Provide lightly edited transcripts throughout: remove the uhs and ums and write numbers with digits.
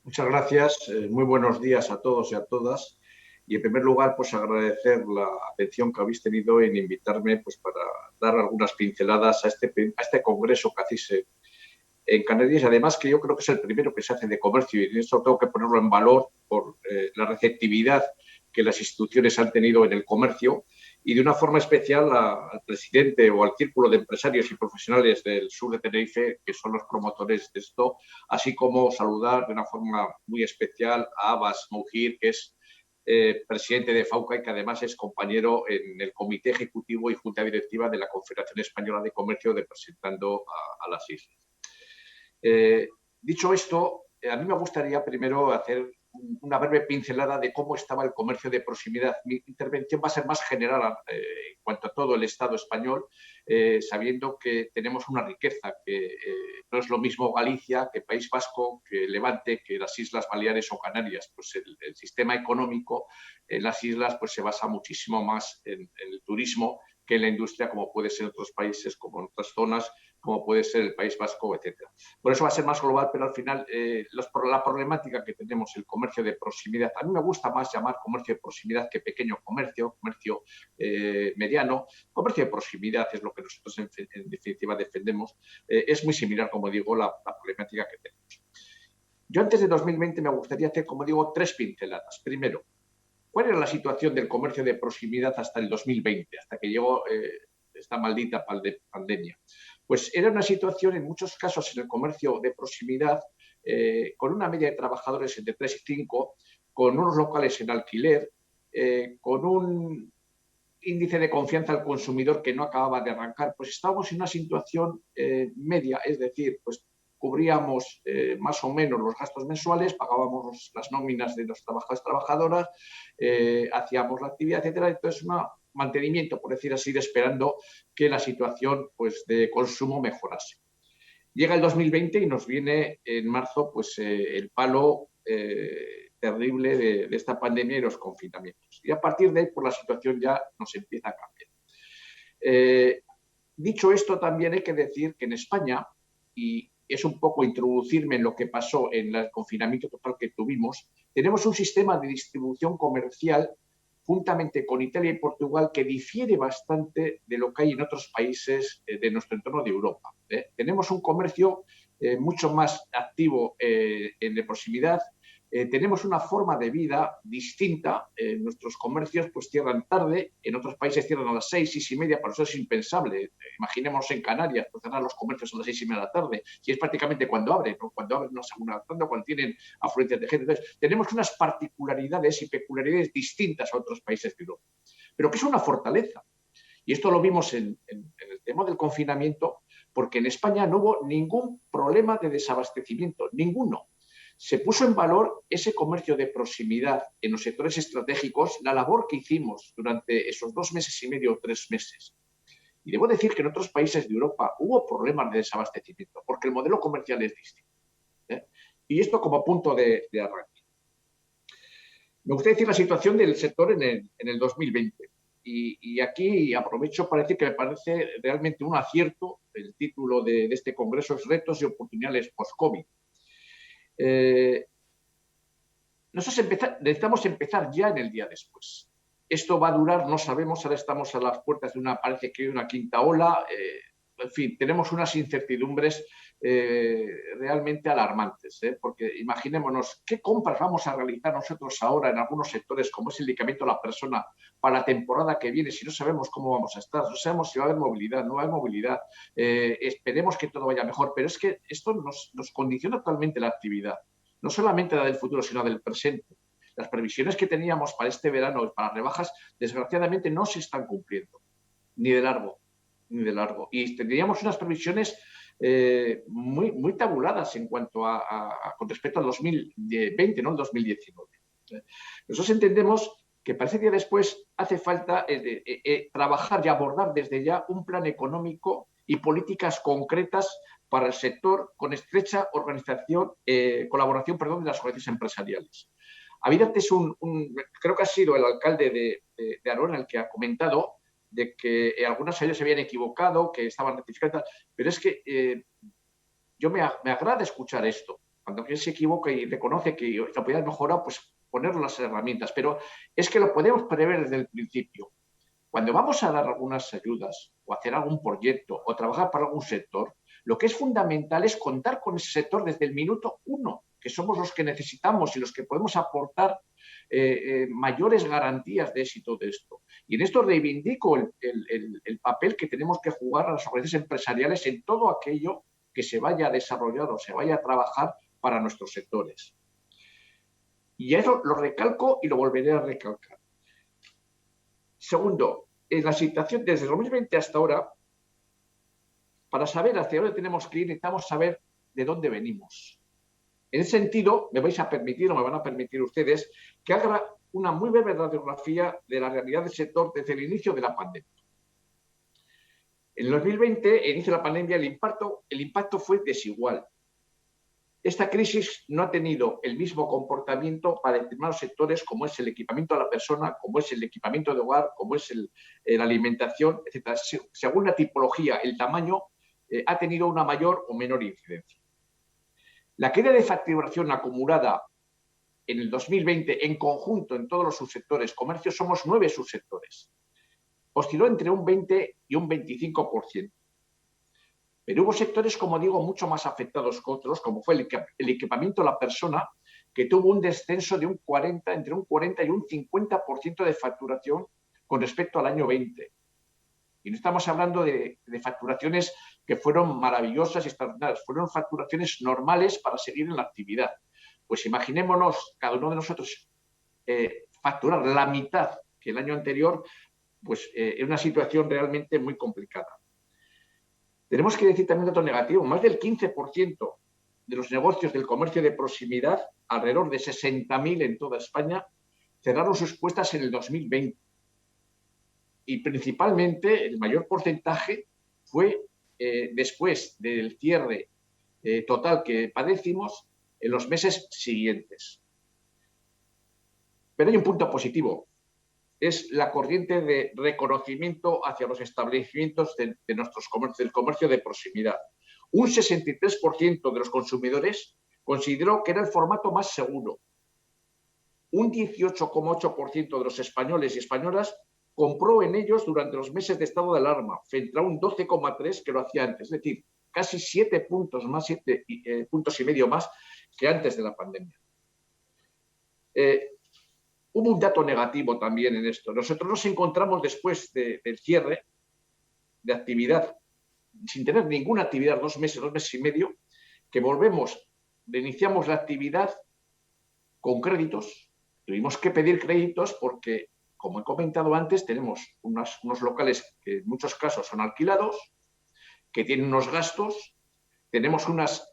Muchas gracias. Muy buenos días a todos y a todas. Y en primer lugar, pues agradecer la atención que habéis tenido en invitarme pues, para dar algunas pinceladas a este congreso que hacéis en Canarias. Además, que yo creo que es el primero que se hace de comercio y esto tengo que ponerlo en valor por la receptividad que las instituciones han tenido en el comercio y de una forma especial al presidente o al círculo de empresarios y profesionales del sur de Tenerife, que son los promotores de esto, así como saludar de una forma muy especial a Abbas Moujir, que es presidente de FAUCA y que además es compañero en el comité ejecutivo y junta directiva de la Confederación Española de Comercio, representando a las islas. Dicho esto, a mí me gustaría primero hacer una breve pincelada de cómo estaba el comercio de proximidad. Mi intervención va a ser más general en cuanto a todo el Estado español, sabiendo que tenemos una riqueza, que no es lo mismo Galicia que País Vasco, que Levante, que las Islas Baleares o Canarias. Pues el sistema económico en las islas pues, se basa muchísimo más en el turismo que en la industria, como puede ser en otros países, como en otras zonas, como puede ser el País Vasco, etcétera. Por eso va a ser más global, pero al final la problemática que tenemos, el comercio de proximidad, a mí me gusta más llamar comercio de proximidad que pequeño comercio, comercio mediano. Comercio de proximidad es lo que nosotros en definitiva defendemos. Es muy similar, como digo, la problemática que tenemos. Yo antes de 2020 me gustaría hacer, como digo, tres pinceladas. Primero, ¿cuál era la situación del comercio de proximidad hasta el 2020, hasta que llegó esta maldita pandemia? Pues era una situación, en muchos casos, en el comercio de proximidad, con una media de trabajadores entre 3 y 5, con unos locales en alquiler, con un índice de confianza al consumidor que no acababa de arrancar, pues estábamos en una situación media, es decir, pues cubríamos más o menos los gastos mensuales, pagábamos las nóminas de los trabajadores trabajadoras, hacíamos la actividad, etcétera. Entonces, un mantenimiento, por decir así, de esperando que la situación pues, de consumo mejorase. Llega el 2020 y nos viene en marzo pues, el palo terrible de esta pandemia y los confinamientos. Y a partir de ahí, pues, la situación ya nos empieza a cambiar. Dicho esto, también hay que decir que en España, y es un poco introducirme en lo que pasó en el confinamiento total que tuvimos, tenemos un sistema de distribución comercial juntamente con Italia y Portugal, que difiere bastante de lo que hay en otros países de nuestro entorno de Europa. Tenemos un comercio mucho más activo en de proximidad. Tenemos una forma de vida distinta. Nuestros comercios pues cierran tarde, en otros países cierran a las 6, 6:30, por eso es impensable. Imaginemos en Canarias, pues cerrar los comercios a las 6:30 de la tarde, si es prácticamente cuando abren, ¿no? Cuando abren una segunda tanda, cuando tienen afluencias de gente. Entonces, tenemos unas particularidades y peculiaridades distintas a otros países de Europa, pero que es una fortaleza. Y esto lo vimos en el tema del confinamiento, porque en España no hubo ningún problema de desabastecimiento, ninguno. Se puso en valor ese comercio de proximidad en los sectores estratégicos, la labor que hicimos durante esos 2 meses y medio o 3 meses. Y debo decir que en otros países de Europa hubo problemas de desabastecimiento, porque el modelo comercial es distinto. Y esto como punto de arranque. Me gustaría decir la situación del sector en el 2020. Y aquí aprovecho para decir que me parece realmente un acierto el título de este congreso es Retos y oportunidades post-COVID. Nosotros necesitamos empezar ya en el día después. Esto va a durar, no sabemos, ahora estamos a las puertas de parece que una quinta ola. En fin, tenemos unas incertidumbres realmente alarmantes, porque imaginémonos qué compras vamos a realizar nosotros ahora en algunos sectores, como es el medicamento a la persona, para la temporada que viene, si no sabemos cómo vamos a estar, no sabemos si va a haber movilidad, no va a haber movilidad. Esperemos que todo vaya mejor, pero es que esto nos condiciona totalmente la actividad, no solamente la del futuro, sino del presente. Las previsiones que teníamos para este verano, para rebajas, desgraciadamente no se están cumpliendo, ni de largo, ni de largo. Y tendríamos unas previsiones muy tabuladas en cuanto con respecto al 2020, no al 2019. Nosotros entendemos que para ese día después hace falta trabajar y abordar desde ya un plan económico y políticas concretas para el sector con estrecha colaboración de las organizaciones empresariales. Avirantes creo que ha sido el alcalde de Arona el que ha comentado de que algunos años se habían equivocado, que estaban rectificando, pero es que yo me agrada escuchar esto, Cuando alguien se equivoca y reconoce que lo podía mejorar, pues poner las herramientas. Pero es que lo podemos prever desde el principio. Cuando vamos a dar algunas ayudas o hacer algún proyecto o trabajar para algún sector, lo que es fundamental es contar con ese sector desde el minuto uno, que somos los que necesitamos y los que podemos aportar mayores garantías de éxito de esto. Y en esto reivindico el papel que tenemos que jugar a las organizaciones empresariales en todo aquello que se vaya a desarrollar o se vaya a trabajar para nuestros sectores. Y eso lo recalco y lo volveré a recalcar. Segundo, en la situación desde 2020 hasta ahora, para saber hacia dónde tenemos que ir, necesitamos saber de dónde venimos. En ese sentido, me vais a permitir, o me van a permitir ustedes, que haga una muy breve radiografía de la realidad del sector desde el inicio de la pandemia. En el 2020, el inicio de la pandemia, el impacto fue desigual. Esta crisis no ha tenido el mismo comportamiento para determinados sectores, como es el equipamiento a la persona, como es el equipamiento de hogar, como es la alimentación, etc. Según la tipología, el tamaño ha tenido una mayor o menor incidencia. La caída de facturación acumulada en el 2020 en conjunto en todos los subsectores, comercio, somos 9 subsectores. Osciló entre un 20 y un 25%. Pero hubo sectores, como digo, mucho más afectados que otros, como fue el equipamiento a la persona, que tuvo un descenso de entre un 40 y un 50% de facturación con respecto al año 20. Y no estamos hablando de facturaciones que fueron maravillosas y extraordinarias, fueron facturaciones normales para seguir en la actividad. Pues imaginémonos, cada uno de nosotros, facturar la mitad que el año anterior, pues es una situación realmente muy complicada. Tenemos que decir también un dato negativo, más del 15% de los negocios del comercio de proximidad, alrededor de 60.000 en toda España, cerraron sus puertas en el 2020. Y principalmente el mayor porcentaje fue después del cierre total que padecimos en los meses siguientes. Pero hay un punto positivo. Es la corriente de reconocimiento hacia los establecimientos de nuestros comercios, del comercio de proximidad. Un 63% de los consumidores consideró que era el formato más seguro. Un 18,8% de los españoles y españolas compró en ellos durante los meses de estado de alarma, frente a un 12,3% que lo hacía antes. Es decir, casi 7 puntos más, 7 puntos y medio más que antes de la pandemia. Hubo un dato negativo también en esto. Nosotros nos encontramos después del cierre de actividad, sin tener ninguna actividad, 2 meses y medio, que reiniciamos la actividad con créditos. Tuvimos que pedir créditos porque, como he comentado antes, tenemos unos locales que en muchos casos son alquilados, que tienen unos gastos, tenemos unas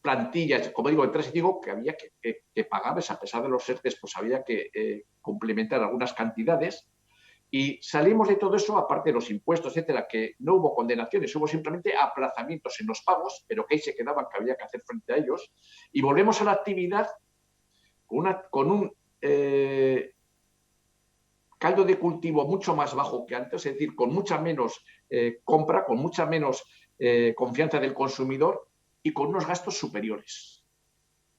plantillas, como digo, que había que pagarles, a pesar de los ERTEs, pues había que complementar algunas cantidades. Y salimos de todo eso, aparte de los impuestos, etcétera, que no hubo condenaciones, hubo simplemente aplazamientos en los pagos, pero que ahí se quedaban, que había que hacer frente a ellos. Y volvemos a la actividad con un caldo de cultivo mucho más bajo que antes, es decir, con mucha menos compra, con mucha menos confianza del consumidor y con unos gastos superiores.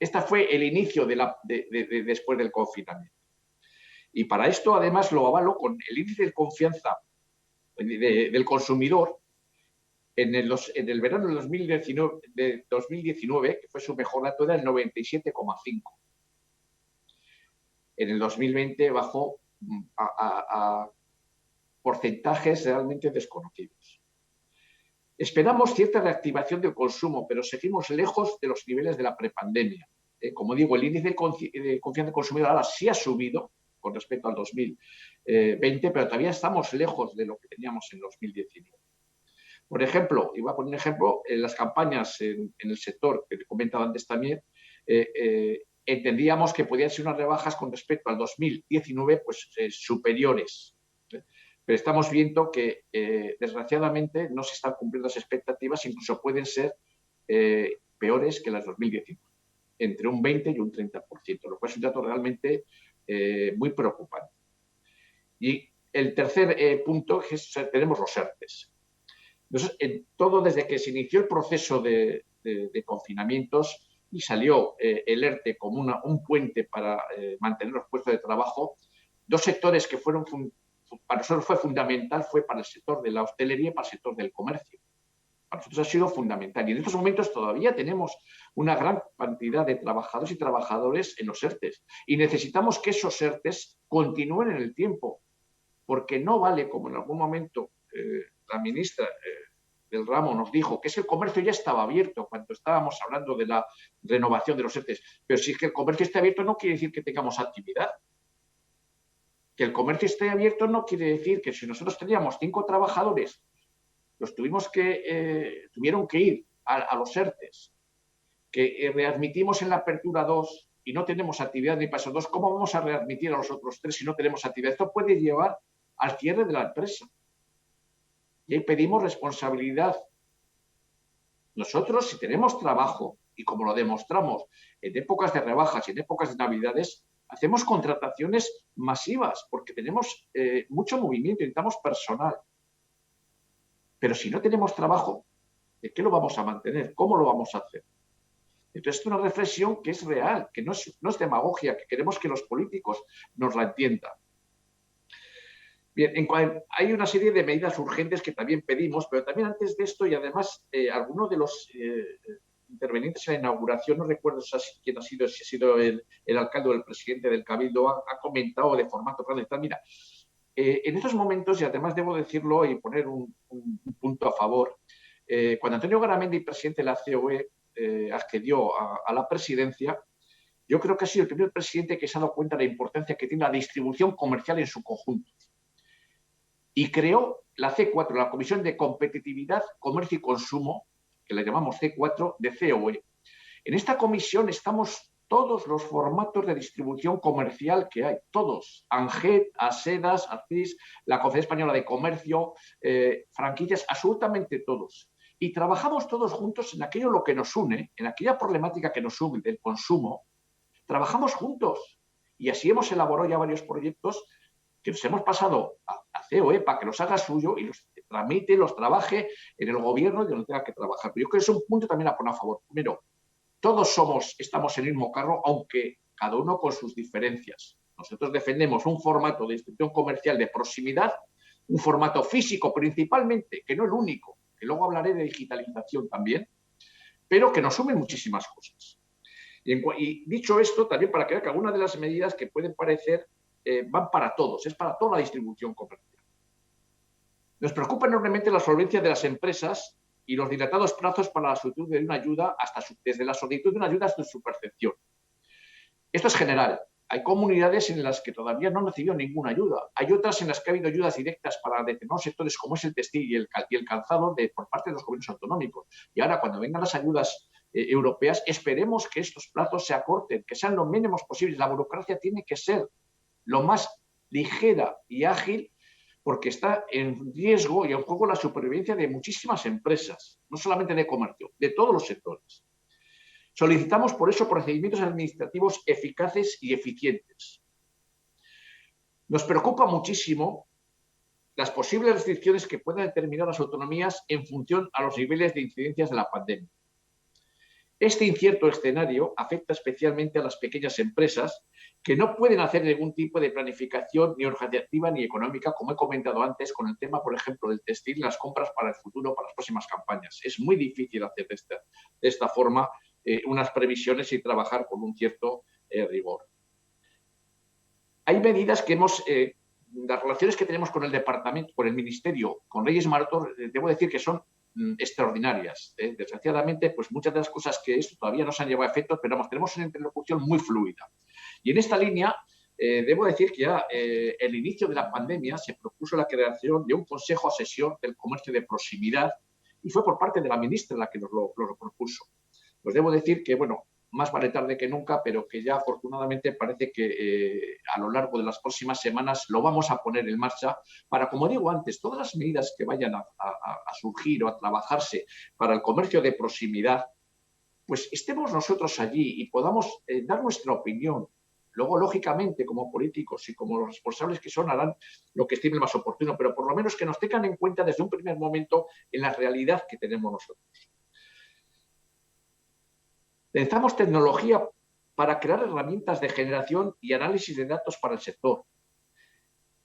Este fue el inicio después del confinamiento. Y para esto, además, lo avalo con el índice de confianza del consumidor en el verano del 2019, que fue su mejor dato, era el 97,5. En el 2020 bajó a porcentajes realmente desconocidos. Esperamos cierta reactivación del consumo, pero seguimos lejos de los niveles de la prepandemia. Como digo, el índice de confianza del consumidor ahora sí ha subido con respecto al 2020, pero todavía estamos lejos de lo que teníamos en 2019. Por ejemplo, y voy a poner un ejemplo, en las campañas en el sector que he comentado antes también, entendíamos que podían ser unas rebajas con respecto al 2019 pues, superiores. Pero estamos viendo que, desgraciadamente, no se están cumpliendo las expectativas, incluso pueden ser peores que las de 2019, entre un 20 y un 30%, lo cual es un dato realmente muy preocupante. Y el tercer punto es que tenemos los ERTEs. Entonces, todo desde que se inició el proceso de de confinamientos y salió el ERTE como un puente para mantener los puestos de trabajo. Dos sectores que fueron, para nosotros fue fundamental, fue para el sector de la hostelería y para el sector del comercio. Para nosotros ha sido fundamental. Y en estos momentos todavía tenemos una gran cantidad de trabajadores y trabajadores en los ERTEs. Y necesitamos que esos ERTEs continúen en el tiempo. Porque no vale, como en algún momento la ministra del ramo nos dijo, que es que el comercio ya estaba abierto cuando estábamos hablando de la renovación de los ERTEs. Pero si es que el comercio esté abierto no quiere decir que tengamos actividad. Que el comercio esté abierto no quiere decir que si nosotros teníamos 5 trabajadores, los tuvieron que ir a los ERTEs, que readmitimos en la apertura 2 y no tenemos actividad ni para esos 2, ¿cómo vamos a readmitir a los otros 3 si no tenemos actividad? Esto puede llevar al cierre de la empresa. Y ahí pedimos responsabilidad. Nosotros, si tenemos trabajo, y como lo demostramos en épocas de rebajas y en épocas de Navidades, hacemos contrataciones masivas porque tenemos mucho movimiento, necesitamos personal. Pero si no tenemos trabajo, ¿de qué lo vamos a mantener? ¿Cómo lo vamos a hacer? Entonces, es una reflexión que es real, que no es demagogia, que queremos que los políticos nos la entiendan. Bien, hay una serie de medidas urgentes que también pedimos, pero también antes de esto, y además algunos de los intervenientes en la inauguración, no recuerdo quién ha sido, si ha sido el alcalde o el presidente del Cabildo, ha comentado de formato grande. Mira, en estos momentos, y además debo decirlo y poner un punto a favor, cuando Antonio Garamendi, presidente de la COE, accedió a la presidencia, yo creo que ha sido el primer presidente que se ha dado cuenta de la importancia que tiene la distribución comercial en su conjunto. Y creó la C4, la Comisión de Competitividad, Comercio y Consumo, que la llamamos C4, de COE. En esta comisión estamos todos los formatos de distribución comercial que hay, todos. ANGET, ASEDAS, ACIS, la Conferencia Española de Comercio, franquicias, absolutamente todos. Y trabajamos todos juntos en aquello lo que nos une, en aquella problemática que nos une del consumo, trabajamos juntos. Y así hemos elaborado ya varios proyectos que nos hemos pasado a COE para que los haga suyo y los tramite, los trabaje en el gobierno y donde tenga que trabajar. Pero yo creo que es un punto también a poner a favor. Primero, todos estamos en el mismo carro, aunque cada uno con sus diferencias. Nosotros defendemos un formato de distribución comercial de proximidad, un formato físico principalmente, que no es el único, que luego hablaré de digitalización también, pero que nos sumen muchísimas cosas. Y dicho esto, también para que vean que algunas de las medidas que pueden parecer van para todos, es para toda la distribución comercial. Nos preocupa enormemente la solvencia de las empresas y los dilatados plazos para la solicitud de una ayuda, desde la solicitud de una ayuda hasta su percepción. Esto es general. Hay comunidades en las que todavía no han recibido ninguna ayuda. Hay otras en las que ha habido ayudas directas para determinados sectores como es el textil y el calzado por parte de los gobiernos autonómicos. Y ahora, cuando vengan las ayudas europeas, esperemos que estos plazos se acorten, que sean lo mínimos posibles. La burocracia tiene que ser lo más ligera y ágil porque está en riesgo y en juego la supervivencia de muchísimas empresas, no solamente de comercio, de todos los sectores. Solicitamos por eso procedimientos administrativos eficaces y eficientes. Nos preocupa muchísimo las posibles restricciones que puedan determinar las autonomías en función a los niveles de incidencias de la pandemia. Este incierto escenario afecta especialmente a las pequeñas empresas que no pueden hacer ningún tipo de planificación ni organizativa ni económica, como he comentado antes, con el tema, por ejemplo, del textil y las compras para el futuro, para las próximas campañas. Es muy difícil hacer de esta forma unas previsiones y trabajar con un cierto rigor. Hay medidas que las relaciones que tenemos con el departamento, con el ministerio, con Reyes Maroto, debo decir que son extraordinarias. Desgraciadamente, pues muchas de las cosas que esto todavía no se han llevado a efecto, pero tenemos una interlocución muy fluida. Y en esta línea, debo decir que ya el inicio de la pandemia se propuso la creación de un consejo asesor del comercio de proximidad y fue por parte de la ministra la que nos lo propuso. Pues debo decir que, bueno, más vale tarde que nunca, pero que ya afortunadamente parece que a lo largo de las próximas semanas lo vamos a poner en marcha para, como digo antes, todas las medidas que vayan a surgir o a trabajarse para el comercio de proximidad, pues estemos nosotros allí y podamos dar nuestra opinión. Luego, lógicamente, como políticos y como los responsables que son, harán lo que estimen más oportuno, pero por lo menos que nos tengan en cuenta desde un primer momento en la realidad que tenemos nosotros. Necesitamos tecnología para crear herramientas de generación y análisis de datos para el sector,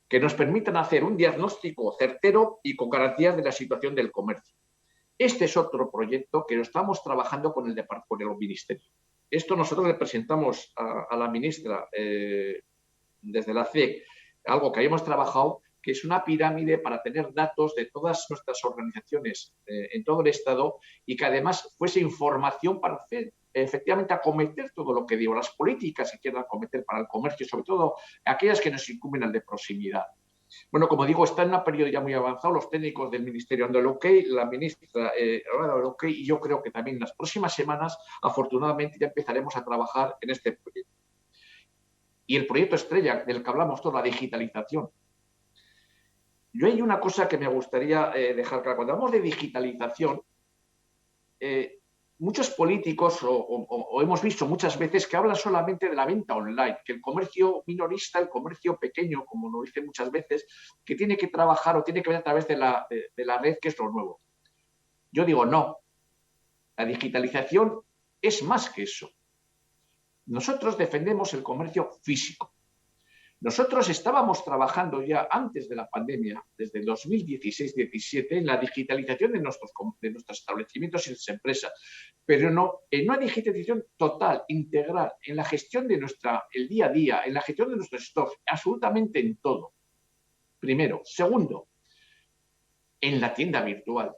que nos permitan hacer un diagnóstico certero y con garantías de la situación del comercio. Este es otro proyecto que lo estamos trabajando con el Ministerio. Esto nosotros le presentamos a la ministra desde la CEC, algo que habíamos trabajado, que es una pirámide para tener datos de todas nuestras organizaciones en todo el Estado y que además fuese información para hacer efectivamente acometer todo lo que digo, las políticas que quieran acometer para el comercio, sobre todo aquellas que nos incumben al de proximidad. Bueno, como digo, está en un periodo ya muy avanzado, los técnicos del Ministerio han dado el ok, la ministra ha dado el ok y yo creo que también en las próximas semanas, afortunadamente, ya empezaremos a trabajar en este proyecto. Y el proyecto estrella del que hablamos todos, la digitalización. Yo hay una cosa que me gustaría dejar clara. Cuando hablamos de digitalización, muchos políticos o hemos visto muchas veces que hablan solamente de la venta online, que el comercio minorista, el comercio pequeño, como nos dicen muchas veces, que tiene que trabajar o tiene que ver a través de la red, que es lo nuevo. Yo digo, no. La digitalización es más que eso. Nosotros defendemos el comercio físico. Nosotros estábamos trabajando ya antes de la pandemia, desde el 2016-17, en la digitalización de nuestros establecimientos y las empresas, pero no en una digitalización total, integral, en la gestión de el día a día, en la gestión de nuestros stocks, absolutamente en todo. Primero. Segundo, en la tienda virtual.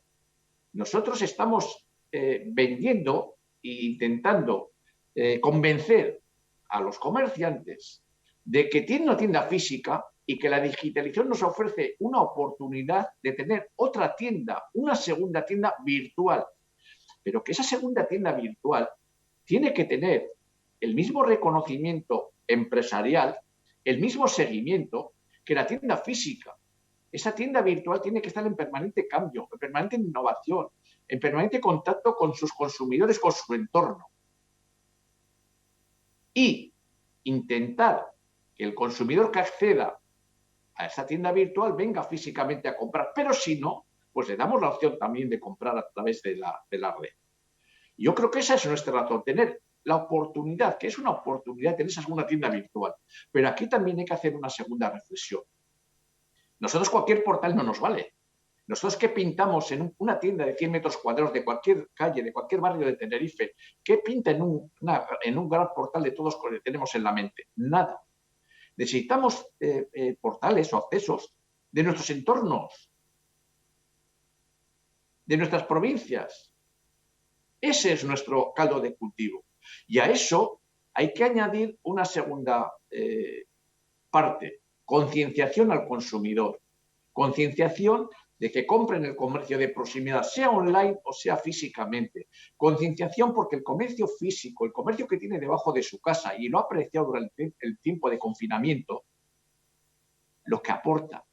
Nosotros estamos vendiendo e intentando convencer a los comerciantes de que tiene una tienda física y que la digitalización nos ofrece una oportunidad de tener otra tienda, una segunda tienda virtual, pero que esa segunda tienda virtual tiene que tener el mismo reconocimiento empresarial, el mismo seguimiento que la tienda física. Esa tienda virtual tiene que estar en permanente cambio, en permanente innovación, en permanente contacto con sus consumidores, con su entorno. Y intentar que el consumidor que acceda a esa tienda virtual venga físicamente a comprar, pero si no, pues le damos la opción también de comprar a través de la red. Yo creo que esa es nuestra razón, tener la oportunidad, que es una oportunidad de tener esa segunda tienda virtual. Pero aquí también hay que hacer una segunda reflexión. Nosotros cualquier portal no nos vale. Nosotros ¿qué pintamos en una tienda de 100 metros cuadrados de cualquier calle, de cualquier barrio de Tenerife? ¿Qué pinta en un gran portal de todos que tenemos en la mente? Nada. Necesitamos portales o accesos de nuestros entornos, de nuestras provincias. Ese es nuestro caldo de cultivo. Y a eso hay que añadir una segunda parte, concienciación al consumidor. Concienciación de que compren el comercio de proximidad, sea online o sea físicamente. Concienciación porque el comercio físico, el comercio que tiene debajo de su casa y lo ha apreciado durante el tiempo de confinamiento, lo que aporta.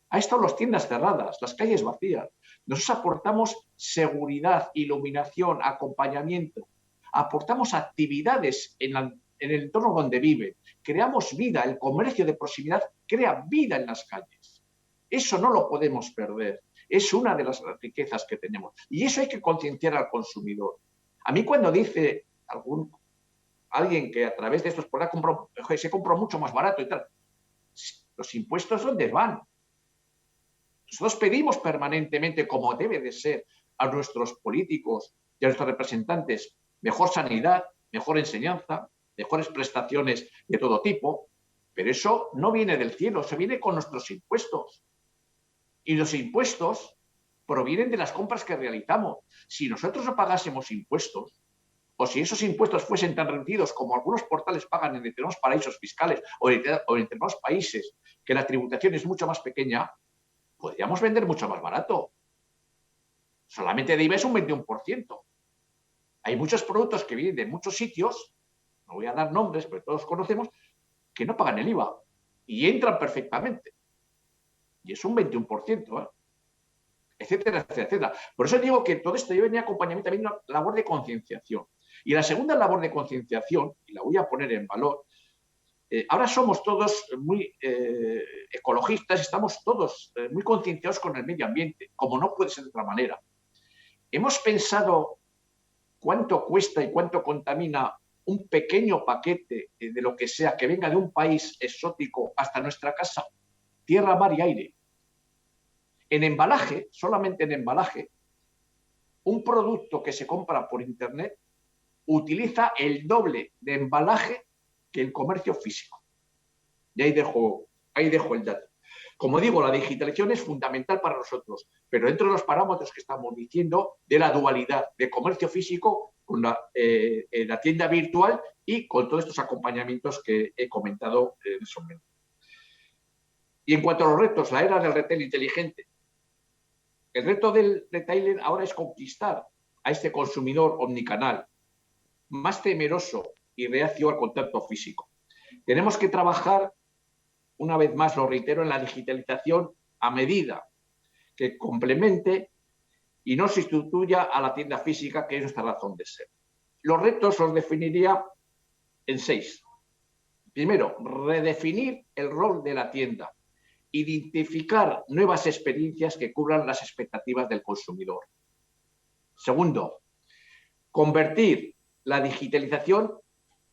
Ha estado las tiendas cerradas, las calles vacías. Nosotros aportamos seguridad, iluminación, acompañamiento. Aportamos actividades en el entorno donde viven. Creamos vida. El comercio de proximidad crea vida en las calles. Eso no lo podemos perder. Es una de las riquezas que tenemos. Y eso hay que concienciar al consumidor. A mí cuando dice alguien que a través de estos se compró mucho más barato y tal, los impuestos ¿dónde van? Nosotros pedimos permanentemente, como debe de ser, a nuestros políticos y a nuestros representantes mejor sanidad, mejor enseñanza, mejores prestaciones de todo tipo, pero eso no viene del cielo, se viene con nuestros impuestos. Y los impuestos provienen de las compras que realizamos. Si nosotros no pagásemos impuestos, o si esos impuestos fuesen tan reducidos como algunos portales pagan en determinados paraísos fiscales o en determinados países, que la tributación es mucho más pequeña, podríamos vender mucho más barato. Solamente de IVA es un 21%. Hay muchos productos que vienen de muchos sitios, no voy a dar nombres, pero todos conocemos, que no pagan el IVA y entran perfectamente. Y es un 21%, etcétera, etcétera, etcétera. Por eso digo que todo esto venía acompañado también una labor de concienciación. Y la segunda labor de concienciación, y la voy a poner en valor, ahora somos todos muy ecologistas, estamos todos muy concienciados con el medio ambiente, como no puede ser de otra manera. Hemos pensado cuánto cuesta y cuánto contamina un pequeño paquete de lo que sea que venga de un país exótico hasta nuestra casa, tierra, mar y aire. En embalaje, solamente en embalaje, un producto que se compra por Internet utiliza el doble de embalaje que el comercio físico. Y ahí dejo el dato. Como digo, la digitalización es fundamental para nosotros, pero dentro de los parámetros que estamos diciendo de la dualidad de comercio físico con la tienda virtual y con todos estos acompañamientos que he comentado en ese momento. Y en cuanto a los retos, la era del retail inteligente. El reto del retailer ahora es conquistar a este consumidor omnicanal, más temeroso y reacio al contacto físico. Tenemos que trabajar, una vez más lo reitero, en la digitalización a medida que complemente y no sustituya a la tienda física, que es nuestra razón de ser. Los retos los definiría en 6. Primero, redefinir el rol de la tienda, identificar nuevas experiencias que cubran las expectativas del consumidor. Segundo, convertir la digitalización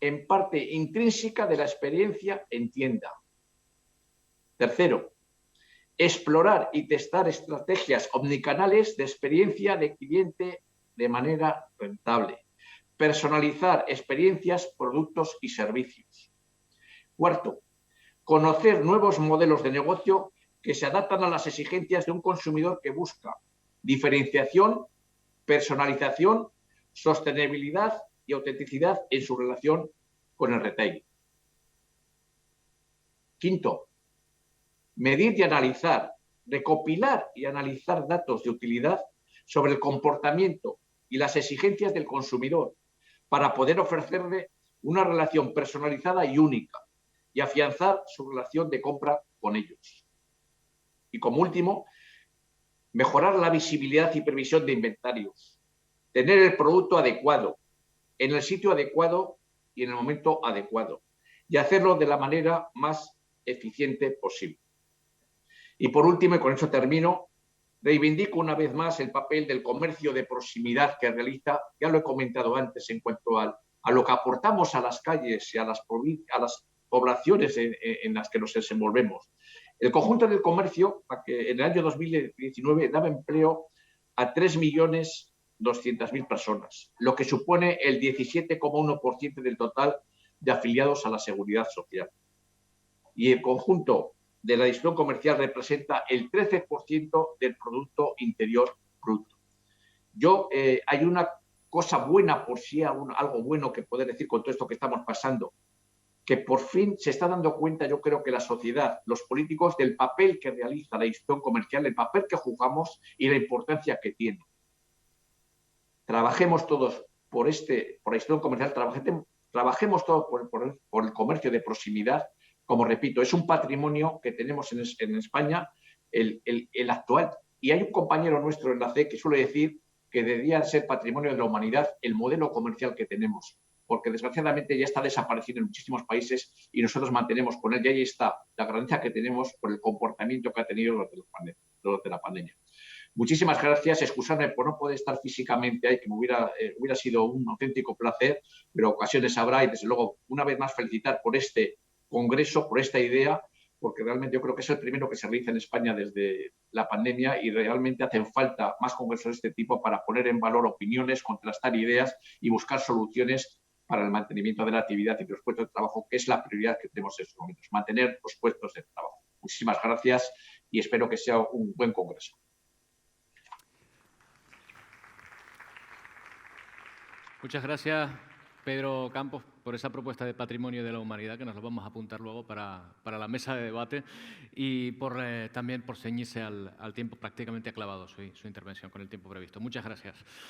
en parte intrínseca de la experiencia en tienda. Tercero, explorar y testar estrategias omnicanales de experiencia de cliente de manera rentable. Personalizar experiencias, productos y servicios. Cuarto, conocer nuevos modelos de negocio que se adaptan a las exigencias de un consumidor que busca diferenciación, personalización, sostenibilidad y autenticidad en su relación con el retail. Quinto, medir y analizar, recopilar y analizar datos de utilidad sobre el comportamiento y las exigencias del consumidor para poder ofrecerle una relación personalizada y única y afianzar su relación de compra con ellos. Y como último, mejorar la visibilidad y previsión de inventarios, tener el producto adecuado, en el sitio adecuado y en el momento adecuado, y hacerlo de la manera más eficiente posible. Y por último, y con eso termino, reivindico una vez más el papel del comercio de proximidad que realiza, ya lo he comentado antes en cuanto a lo que aportamos a las calles y a las poblaciones en las que nos desenvolvemos. El conjunto del comercio, que en el año 2019 daba empleo a 3.200.000 personas, lo que supone el 17,1% del total de afiliados a la Seguridad Social. Y el conjunto de la distribución comercial representa el 13% del Producto Interior Bruto. Hay una cosa buena, por si algo bueno que poder decir con todo esto que estamos pasando, que por fin se está dando cuenta, yo creo que la sociedad, los políticos, del papel que realiza la distribución comercial, el papel que jugamos y la importancia que tiene. Trabajemos todos por la distribución comercial, trabajemos todos por el comercio de proximidad. Como repito, es un patrimonio que tenemos en España, el actual. Y hay un compañero nuestro en la CE que suele decir que debería ser patrimonio de la humanidad el modelo comercial que tenemos, porque desgraciadamente ya está desapareciendo en muchísimos países y nosotros mantenemos con él, y ahí está la grandeza que tenemos por el comportamiento que ha tenido durante la pandemia. Muchísimas gracias, excusarme por no poder estar físicamente ahí, que me hubiera sido un auténtico placer, pero ocasiones habrá y desde luego una vez más felicitar por este congreso, por esta idea, porque realmente yo creo que es el primero que se realiza en España desde la pandemia y realmente hacen falta más congresos de este tipo para poner en valor opiniones, contrastar ideas y buscar soluciones para el mantenimiento de la actividad y de los puestos de trabajo, que es la prioridad que tenemos en estos momentos, mantener los puestos de trabajo. Muchísimas gracias y espero que sea un buen congreso. Muchas gracias, Pedro Campos, por esa propuesta de patrimonio de la humanidad, que nos lo vamos a apuntar luego para la mesa de debate, y también por ceñirse al tiempo. Prácticamente ha clavado su intervención con el tiempo previsto. Muchas gracias.